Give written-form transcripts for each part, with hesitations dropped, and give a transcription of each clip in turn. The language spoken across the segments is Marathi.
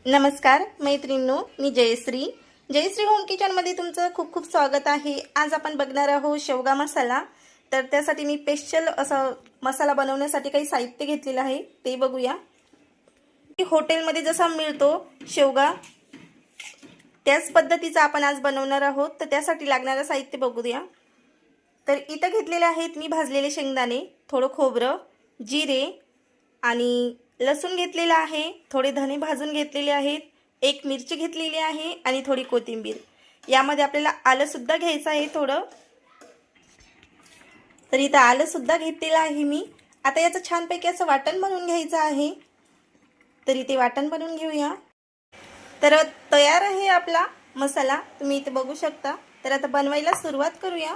नमस्कार मैत्रिणींनो, मी जयश्री होम किचनमध्ये तुमचं खूप खूप स्वागत आहे। आज आपण बघणार आहोत शेवगा मसाला। तर त्यासाठी मी स्पेशल असा मसाला बनवण्यासाठी काही साहित्य घेतलेलं आहे ते बघूया। हॉटेलमध्ये जसा मिळतो शेवगा त्याच पद्धतीचा आपण आज बनवणार आहोत। तर त्यासाठी लागणारे साहित्य बघूया। तर इथं घेतलेले आहेत मी भाजलेले शेंगदाणे, थोडं खोबरं, जिरे आणि लसूण घेतलेला आहे, थोडे धने भाजून घेतलेले आहेत, एक मिरची घेतलेली आहे आणि थोडी कोथिंबीर। यामध्ये आपल्याला आलं सुद्धा घ्यायचं आहे थोडं। तर इथं आलं सुद्धा घेतलेलं आहे मी। आता याचं छानपैकी असं वाटण बनवून घ्यायचं आहे। तर इथे वाटण बनवून घेऊया। तर तयार आहे आपला मसाला, तुम्ही इथे बघू शकता। तर आता बनवायला सुरुवात करूया।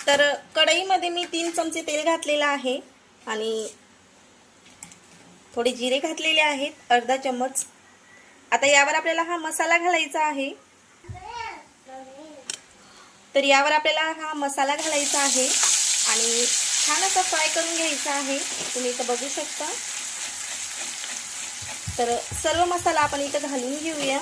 तर कढईमध्ये मी 3 चमचे तेल घातलेलं आहे आणि थोडे जिरे घातलेले आहेत, अर्धा चम्मच। आता यावर आपल्याला हा मसाला घालायचा आहे। तर यावर आपल्याला हा मसाला घालायचा आहे आणि छान असा फ्राय करून घ्यायचा आहे, तुम्ही इथं बघू शकता। तर सर्व मसाला आपण इथं घालून घेऊया।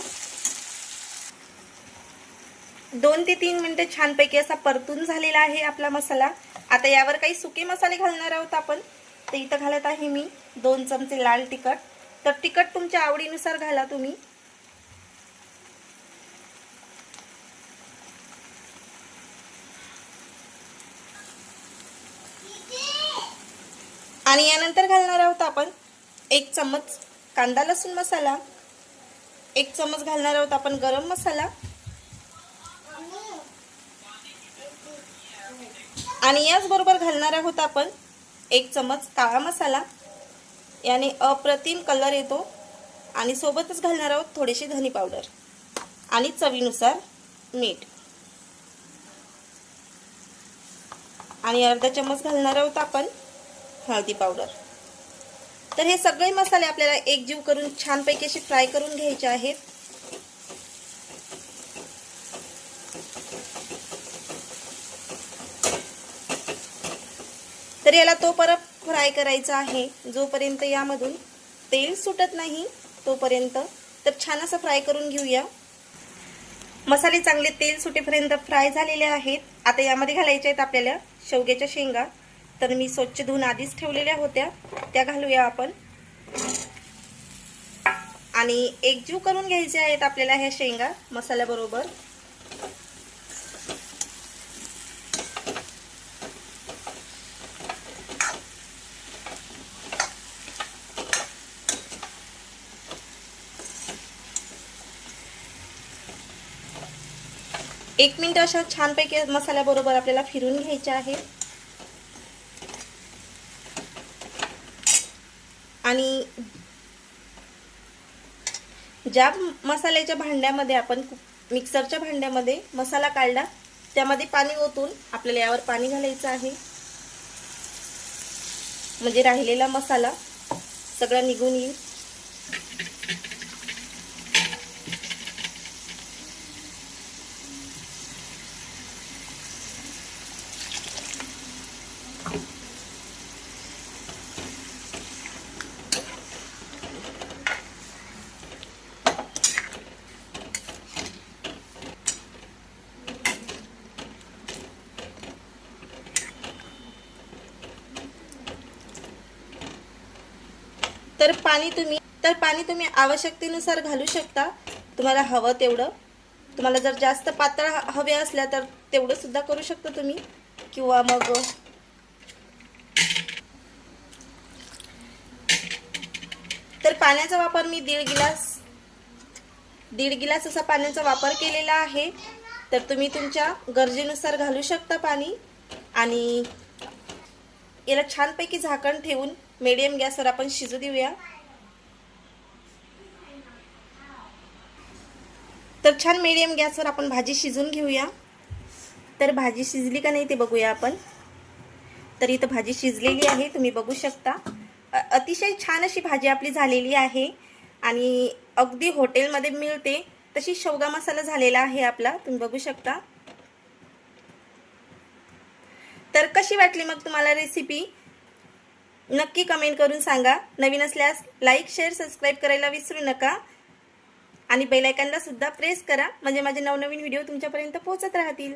2 ते 3 मिनिटे छानपैकी असा परतून झालेला आहे आपला मसाला। आता यावर काही सुके मसाले घालणार आहोत आपण। तर इथं घालत आहे मी 2 चमचे लाल तिखट। तर तिखट तुमच्या आवडीनुसार घाला तुम्ही। आणि यानंतर घालणार आहोत आपण 1 चम्मच कांदा लसूण मसाला, 1 चम्मच घालणार आहोत आपण गरम मसाला आणि याच बरोबर घालणार आहोत आपण 1 चम्मच काळा मसाला। याने अप्रतिम कलर येतो। आणि सोबतच घालणार आहोत थोडीशी धनी पावडर आणि चवीनुसार मीठ आणि अर्धा चम्मच घालणार आहोत आपण हळदी पावडर। तर हे सगळे मसाले आपल्याला एकजीव करून छानपैकी असे फ्राय करून घ्यायचे आहेत। तर याला तो परत फ्राय करायचा आहे जोपर्यंत यामधून तेल सुटत नाही तोपर्यंत। तर छान असं फ्राय करून घेऊया। मसाले चांगले तेल सुटेपर्यंत फ्राय झालेले आहेत। आता यामध्ये घालायचे आहेत आपल्याला शेवग्याच्या शेंगा। तर मी स्वच्छ धुवून आधीच ठेवलेल्या होत्या, त्या घालूया आपण आणि एकजीव करून घ्यायचे आहेत आपल्याला ह्या शेंगा मसाल्याबरोबर। एक मिनिट अशा छानपैकी मसाल्याबरोबर आपल्याला फिरून घ्यायचे आहे। आणि ज्या मसाल्याच्या भांड्यामध्ये आपण मिक्सरच्या भांड्यामध्ये मसाला काढला त्यामध्ये पाणी ओतून आपल्याला यावर पाणी घालायचं आहे, म्हणजे राहिलेला मसाला सगळा निघून येईल। तर पाणी तुम्ही आवश्यकतेनुसार घालू शकता, तुम्हाला हवं तेवढं। तुम्हाला जर जास्त पातळ हवे असल्या तर तेवढं सुद्धा करू शकता तुम्ही, किंवा मग तर पाण्याचा वापर मी दीड गिलास असा पाण्याचा वापर केलेला आहे। तर तुम्ही तुमच्या गरजेनुसार घालू शकता पाणी। आणि याला छानपैकी झाकण ठेवून मीडियम गॅसवर आपण शिजू देऊया। तर छान मीडियम गॅसवर आपण भाजी शिजून घेऊया। तर भाजी शिजली का नाही ते बघूया आपण। तर इथं भाजी शिजलेली आहे, तुम्ही बघू शकता। अतिशय छान अशी भाजी आपली झालेली आहे आणि अगदी हॉटेलमध्ये मिळते तशी शेवगा मसाला झालेला आहे आपला, तुम्ही बघू शकता। तर कशी वाटली मग तुम्हाला रेसिपी नक्की कमेंट करून सांगा. नवीन असल्यास लाईक शेअर सबस्क्राईब करायला विसरू नका आणि बेल आयकॉनला सुद्धा प्रेस करा म्हणजे माझे नवनवीन व्हिडिओ तुमच्यापर्यंत पोहोचत राहतील.